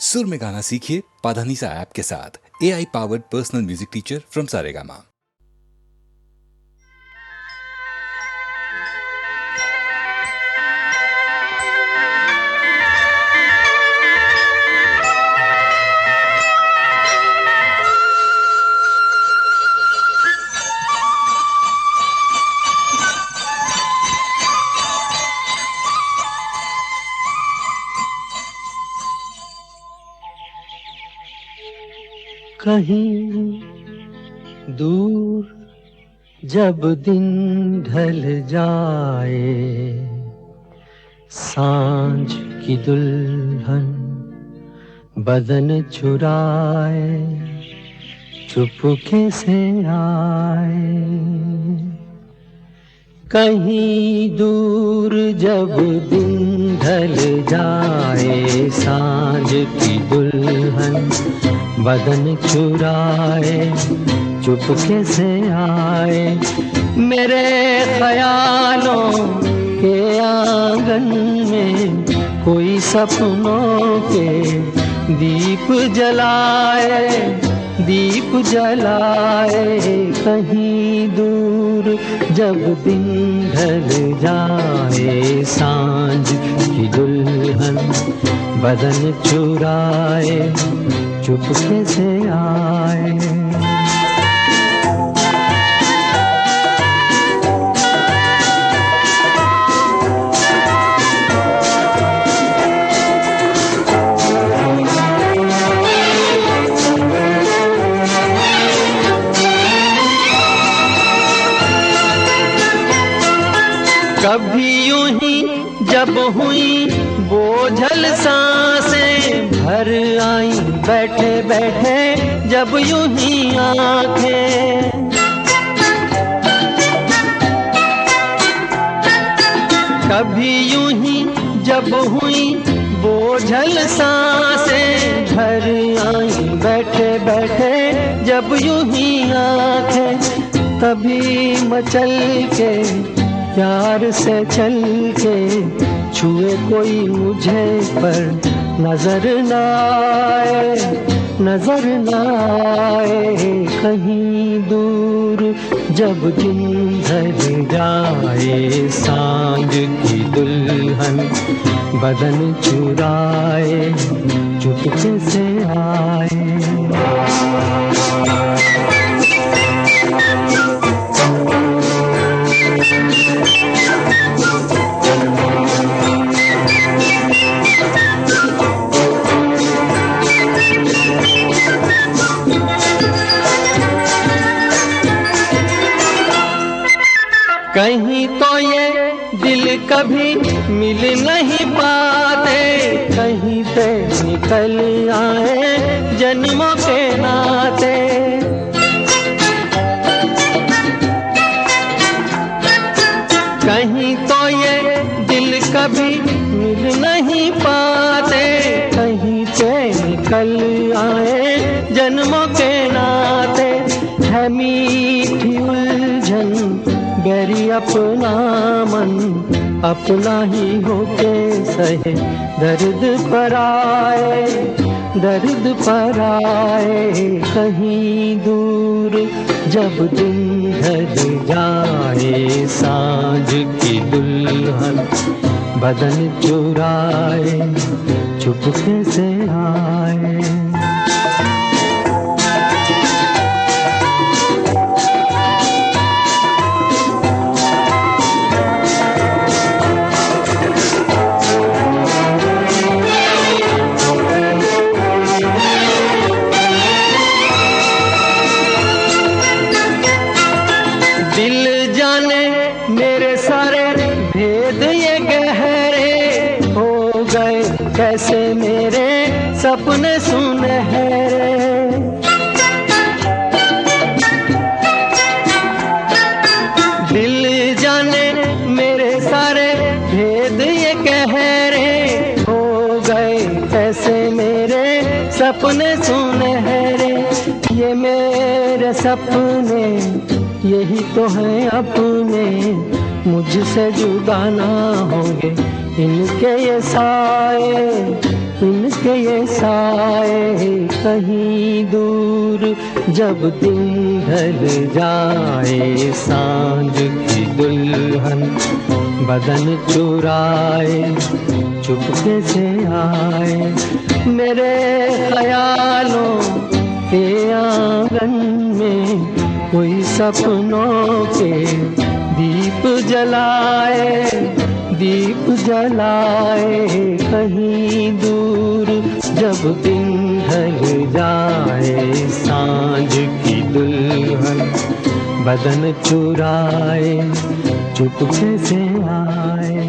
सुर में गाना सीखिए पाधानीसा ऐप के साथ। AI powered personal music teacher from Saregama. कहीं दूर जब दिन ढल जाए, सांझ की दुल्हन बदन चुराए चुपके से आए। कहीं दूर जब दिन ढल जाए, सांझ की दुल्हन बदन चुराए चुपके से आए। मेरे ख्यालों के आंगन में कोई सपनों के दीप जलाए, दीप जलाए। कहीं दूर जब दिन ढल जाए, सांझ की दुल्हन बदन चुराए चुपके से आए। कभी यूं ही जब हुई बोझल सांसें भर आई, बैठे बैठे जब यूं ही आंखें। कभी यूं ही जब हुई बोझल सांसें भर आई, बैठे बैठे जब यूं ही आंखें। तभी मचल के प्यार से चल के छुए कोई मुझे पर नजर न आए, नजर न आए। कहीं दूर जब दिन ढल जाए, सांझ की दुल्हन बदन चुराए चुपके से आए। कहीं तो ये दिल कभी मिल नहीं पाते, कहीं से निकल आए जन्मों के नाते। कहीं तो ये दिल कभी मिल नहीं पाते, कहीं से निकल आए जन्मों के नाते। है मीठी उलझन बैरी अपना मन, अपना ही होके सहे दर्द पर आए, दर्द पर आए। कहीं दूर जब दिन ढल जाए, सांझ की दुल्हन बदन चुराए चुपके से आए। कैसे मेरे सपने सुनहरे, दिल जाने मेरे सारे भेद ये कह रहे हो गए। कैसे मेरे सपने सुनहरे, ये मेरे सपने यही तो हैं अपने, मुझसे जुदा ना होंगे इनके ये साए, इनके ये साए कहीं दूर, जब दिन ढल जाए सांझ की दुल्हन बदन चुराए चुपके से आए, मेरे ख्यालों के आंगन में कोई सपनों के दीप जलाए, दीप जलाए कहीं दूर, जब दिन ढल जाए सांझ की दुल्हन बदन चुराए चुपके से आए।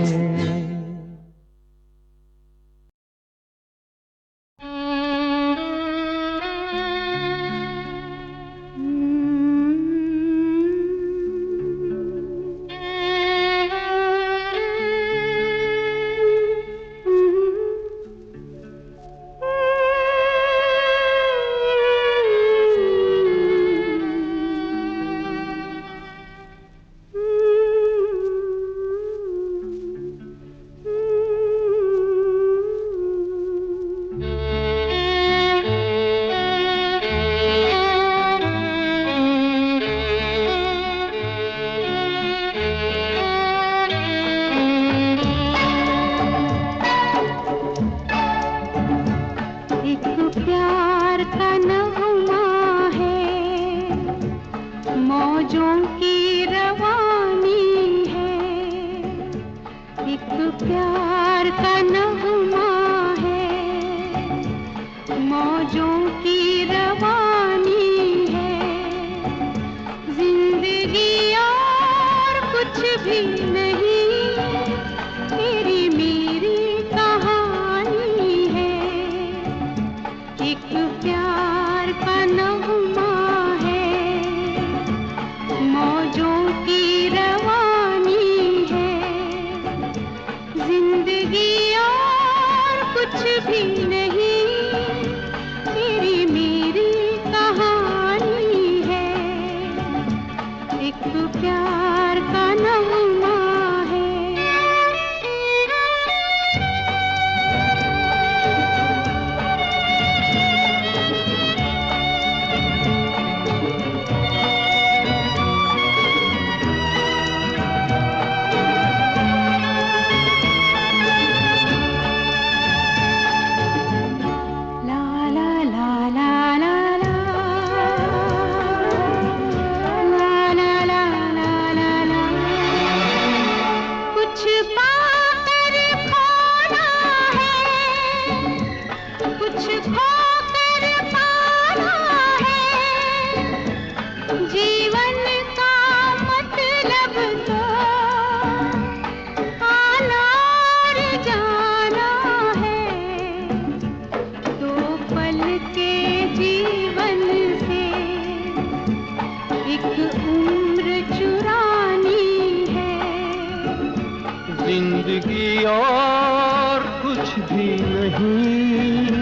जिंदगी और कुछ भी नहीं,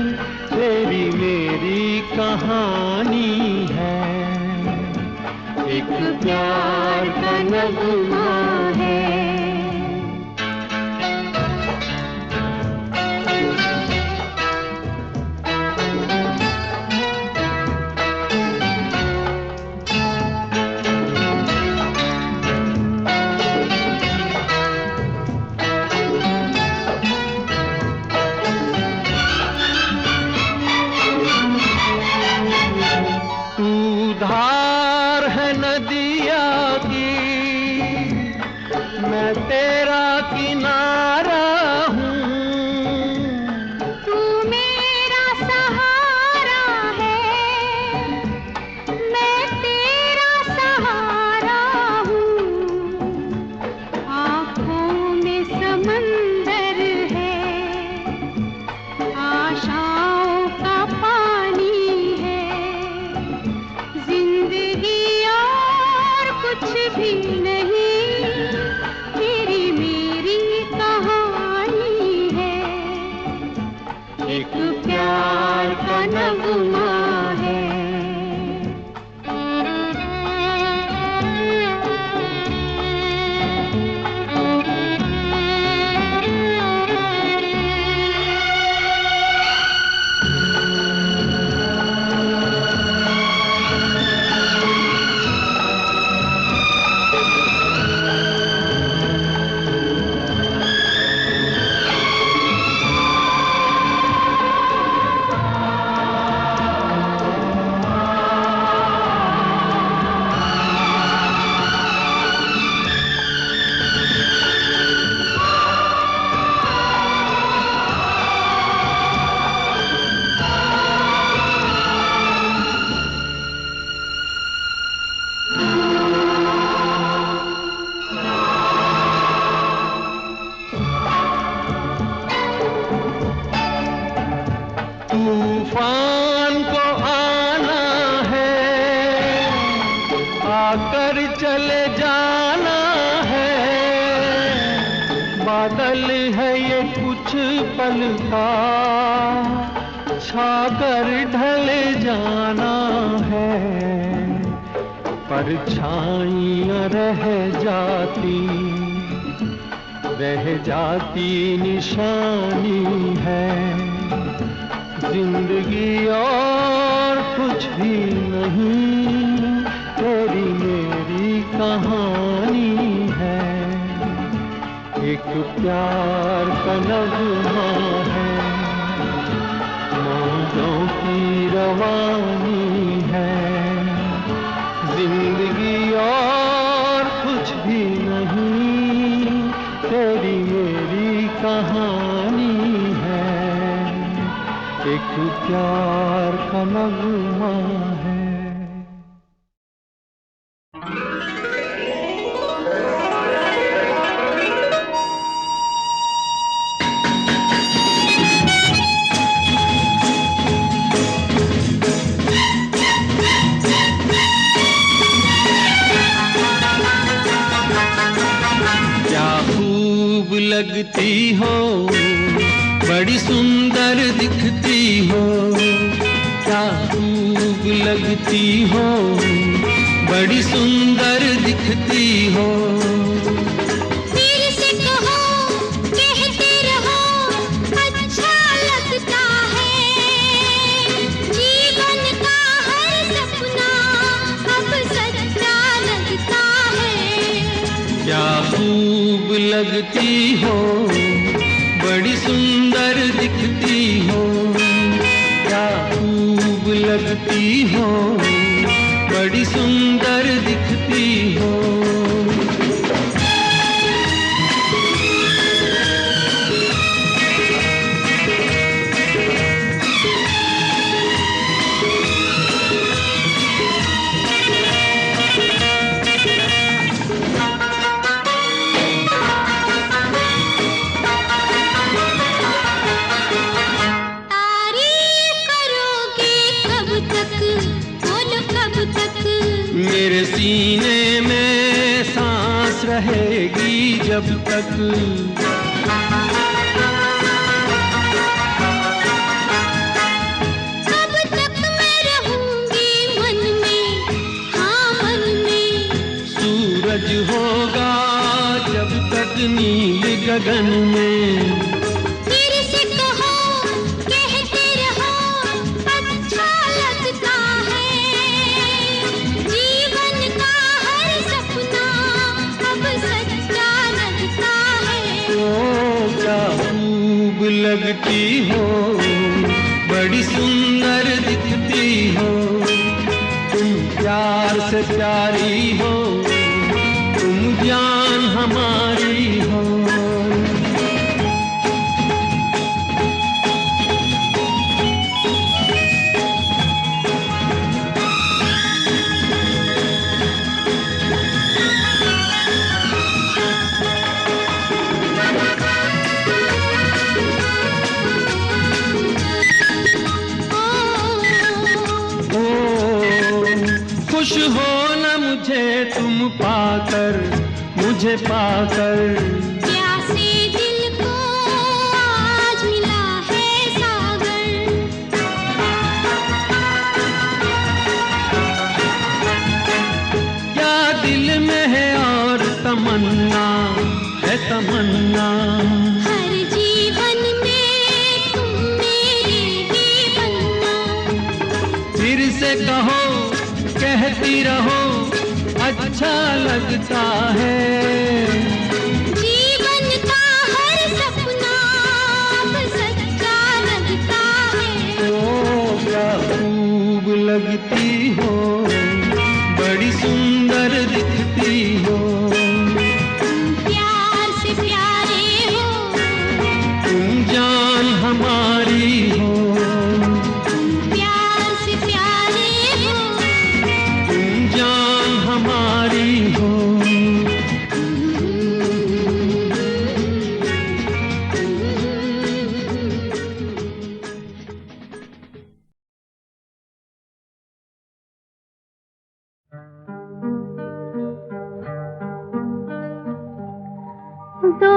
तेरी मेरी कहानी है, एक प्यार का नगमा है। धार है नदिया की तूफान को आना है, आकर चले जाना है। बादल है ये कुछ पल का, छाकर ढले जाना है। परछाइयाँ रह जाती निशानी है। जिंदगी और कुछ भी नहीं, तेरी मेरी कहानी है। एक प्यार का नगमा है, मौजों की रवानी है। जिंदगी और कुछ भी नहीं, तेरी मेरी कहानी है। एक प्यार का नगमा है। लगती हो, बड़ी सुंदर दिखती हो। क्या खूब लगती हो, बड़ी सुंदर दिखती हो। मेरे से कहो, कहते रहो, अच्छा लगता है। जीवन का हर सपना अब सच्चा लगता है। क्या खूब लगती हो, बड़ी सुंदर दिखती हो। क्या खूब लगती हो, बड़ी सुंदर दिखती हो। मेरे सीने में सांस रहेगी जब तक। कब तक मैं रहूंगी मन में, हाँ मन में। सूरज होगा जब तक नील गगन में। तेरे से कहो, कहते रहो, अच्छा लगता है। जीवन का हर सपना अब सच्चा लगता है। ओ क्या खूब लगती हो, बड़ी सुंदर दिखती हो। तुम प्यार से प्यारी हो, तुम जान हमारी हो। खुश हो न मुझे तुम पाकर, मुझे पाकर। प्यासे दिल को आज मिला है सागर। क्या दिल में है और तमन्ना है तमन्ना। हर जीवन में तुम मेरे ही बनना। फिर से कहो, कहती रहो, अच्छा लगता है। जीवन का हर सपना अब सच्चा लगता है। ओ क्या खूब लगती हो, बड़ी सुंदर दिखती हो। तुम प्यार से प्यारे हो, तुम जान हमारी हो। तुम प्यार से प्यारे हो, तुम जान हमारी हो। दो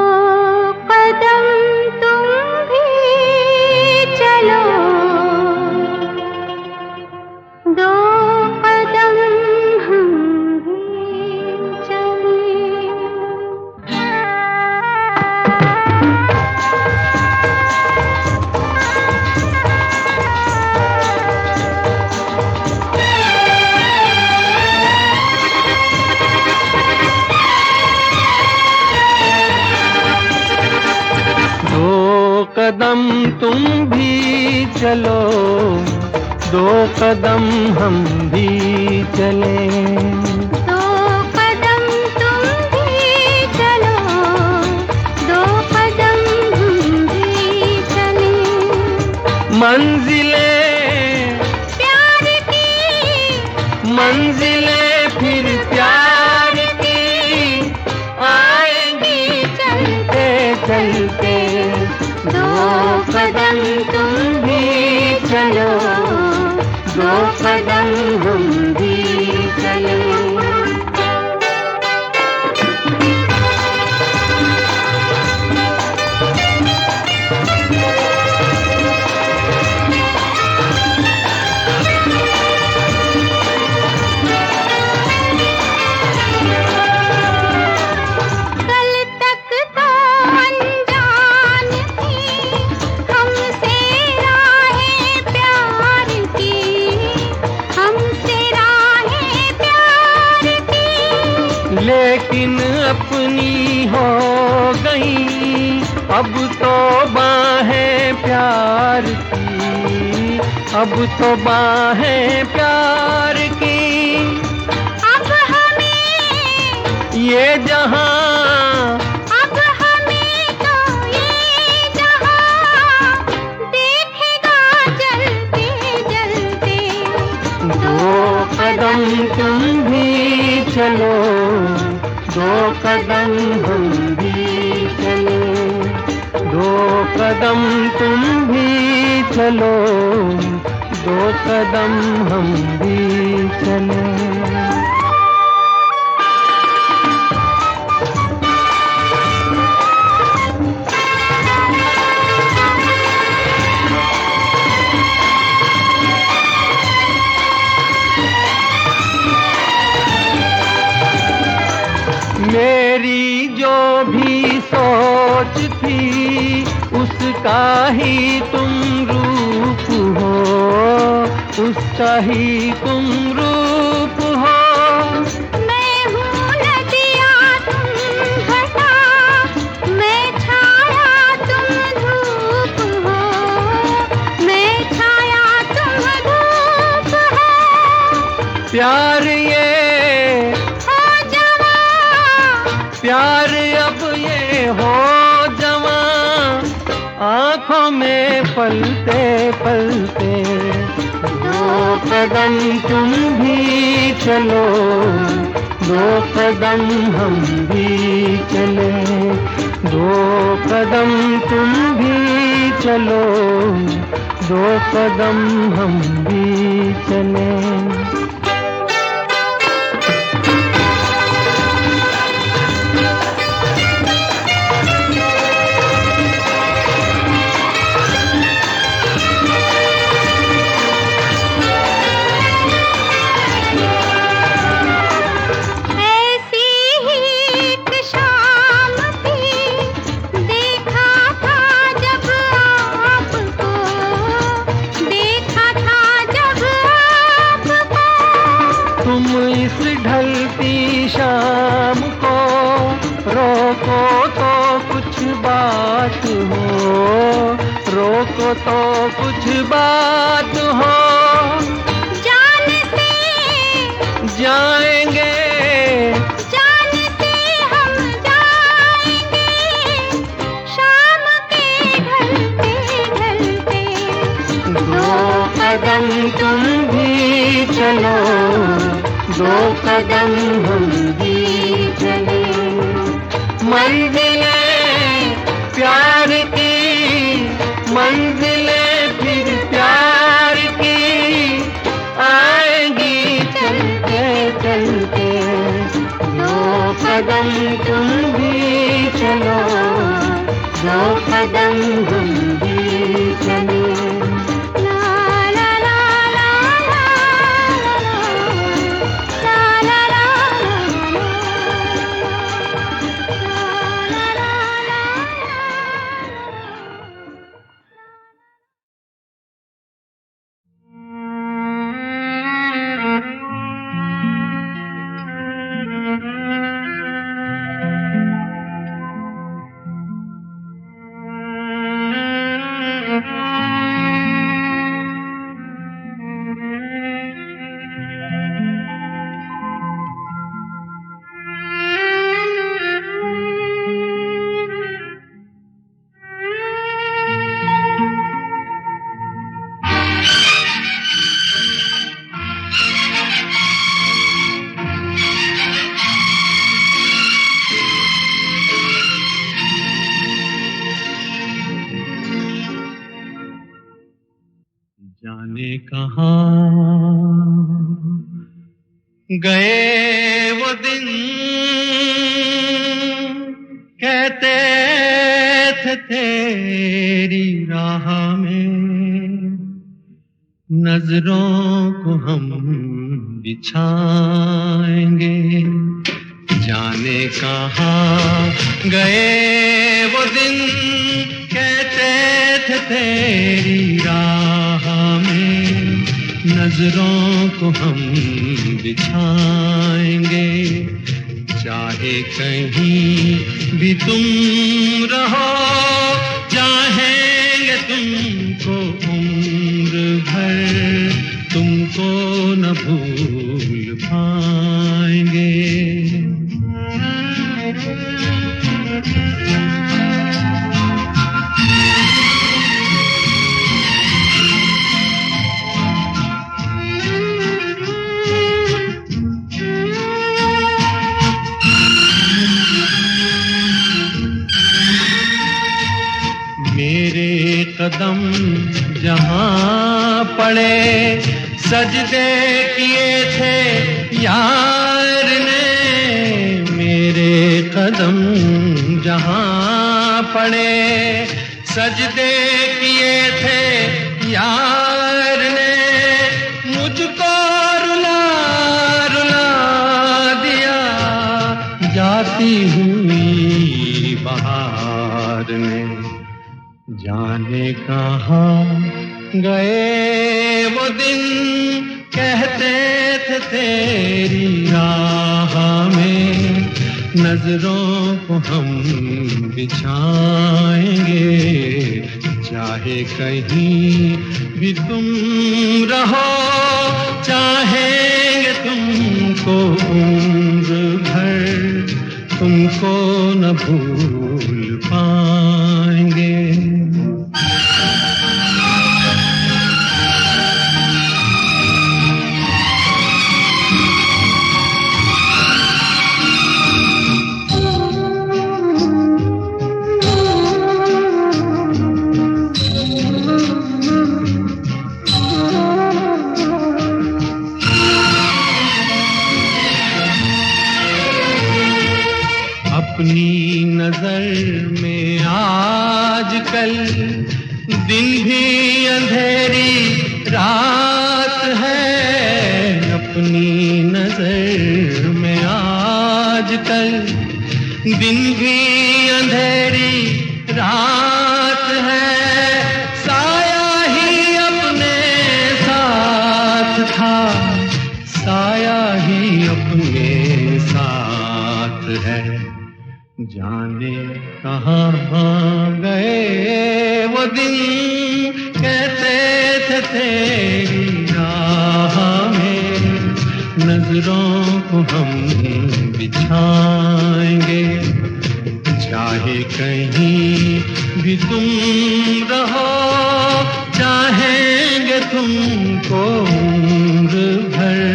कदम तुम भी चलो, दो कदम हम भी चलें। दो कदम तुम भी चलो, दो कदम हम भी चलें। दो कदम तुम भी चलो, दो कदम हम भी चलें। मंजिलें प्यार की, मंजिलें फिर प्यार की आएंगी चलते चलते। दो कदम तुम भी चलो, दो कदम हम भी चलें। कल तक तो अनजान थी हमसे राहें प्यार की, हमसे राहें प्यार की। लेकिन अपनी हो गई अब तो बाहें प्यार की, अब तो बाहें प्यार की। अब हमें, ये जहां, अब हमें तो ये जहां देखेगा जलते जलते। दो कदम तुम भी चलो, दो कदम हम भी चलें। दो कदम तुम भी चलो, दो कदम हम भी चलें। मेरी जो भी सोच थी उसका ही तुम रूप हो, उसका ही तुम रूप हो। मैं हूँ नदिया तुम घटा, मैं छाया तुम धूप हो, मैं छाया तुम धूप हो। प्यार ये हो जवां, प्यार अब ये हो जवां, आँखों में पलते पलते। दो कदम तुम भी चलो, दो कदम हम भी चलें। दो कदम तुम भी चलो, दो कदम हम भी चलें। ऐसी ही एक शाम थी, देखा था जब आपको, देखा था जब आपको। तुम इस ढलती शाम को रोको तो कुछ बात हो, रोको तो कुछ बात हो। जान से, जाएंगे जान से हम जाएंगे, शाम के ढलते ढलते। दो कदम तुम भी चलो, दो कदम हम भी चलें। मंजिलें प्यार की, मंजिलें फिर प्यार की आएंगी चलते चलते। जाने कहाँ गए वो दिन, कहते थे तेरी राह में नजरों को हम बिछाएंगे। जाने कहाँ गए वो दिन, कहते थे तेरी राह में नजरों को हम बिछाएंगे। चाहे कहीं भी तुम रहो, चाहेंगे तुमको उम्र भर, तुमको न भूल पाएंगे। मेरे कदम जहाँ पड़े, सजदे किए थे यार ने। मेरे कदम जहाँ पड़े, सजदे किए थे यार ने। मुझको रुला रुला दिया जाती हुई बहार ने। जाने कहाँ गए वो दिन, कहते थे तेरी राह में नजरों को हम बिछाएंगे। चाहे कहीं भी तुम रहो, चाहेंगे तुमको उम्र भर, तुमको न भूल पाएंगे। अपनी नजर में आजकल दिन भी अंधेरी रात है। अपनी नजर में आजकल दिन भी अंधेरी रात है। साया ही अपने साथ था, साया ही अपने साथ है। जाने कहाँ गए वो दिन, कहते थे तेरी राह में नजरों को हम बिछाएंगे। चाहे कहीं भी तुम रहो, चाहेंगे तुमको उम्र भर,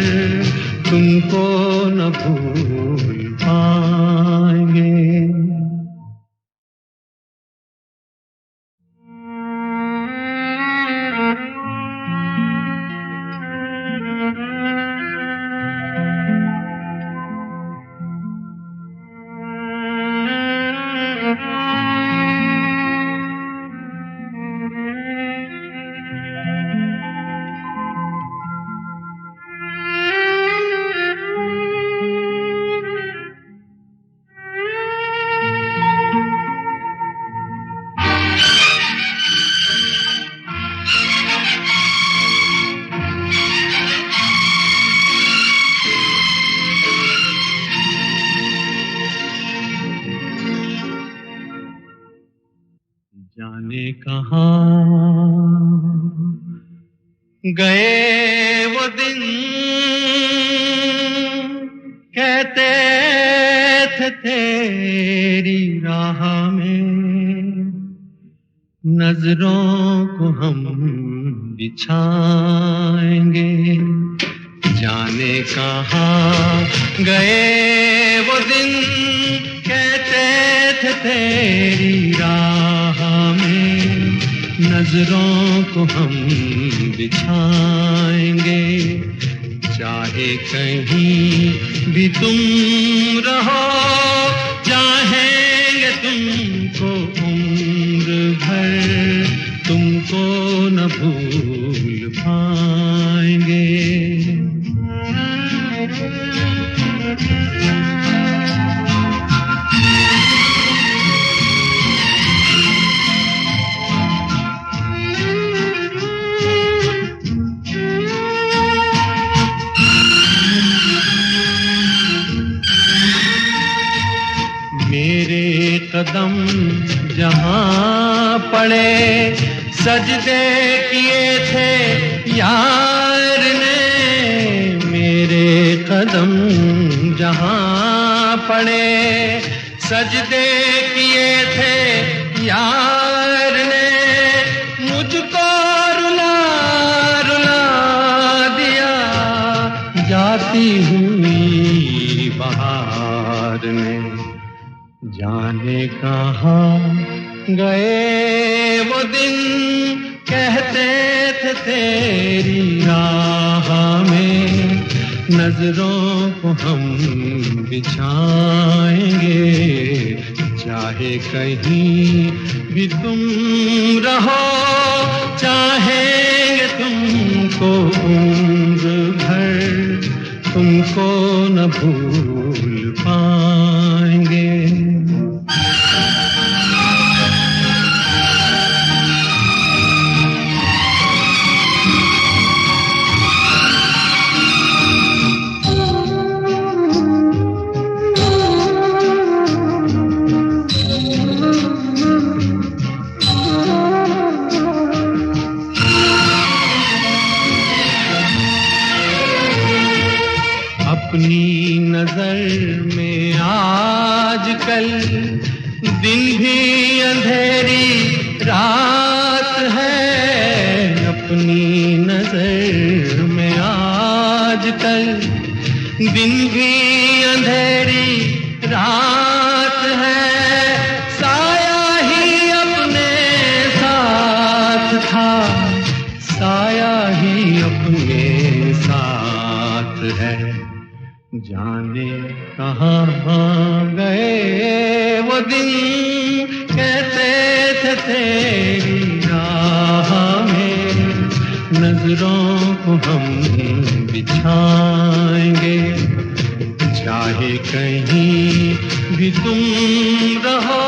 तुमको न भूल पाएंगे। जाने कहाँ गए वो दिन, कहते थे तेरी राह में नजरों को हम बिछाएंगे। जाने कहाँ गए वो दिन, कहते थे तेरी राह में नजरों को हम बिछाएंगे, चाहे कहीं भी तुम रहो, चाहेंगे तुमको उम्र भर, तुमको न भूल पाएंगे। मेरे कदम जहाँ पड़े, सजदे किए थे यार ने। मेरे कदम जहाँ पड़े, सजदे किए थे यार ने। मुझको रुला रुला दिया जाती हुई बहार ने। जाने कहाँ गए वो दिन, कहते थे तेरी राह में। नजरों को हम बिछाएंगे, चाहे कहीं भी तुम रहो, चाहेंगे तुमको उम्र भर, तुमको न भूल पाएंगे। अपनी नजर में आजकल दिन भी अंधेरी रात है। अपनी नजर में आजकल दिन भी अंधेरी रात है। साया ही अपने साथ था, साया ही अपने साथ है। जाने कहाँ गए वो दिन, कहते थे तेरी राह में। नजरों को हम बिछाएंगे, चाहे कहीं भी तुम रहो,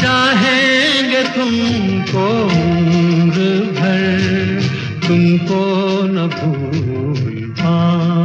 चाहेंगे तुमको उम्र भर, तुमको न भूल पाएंगे।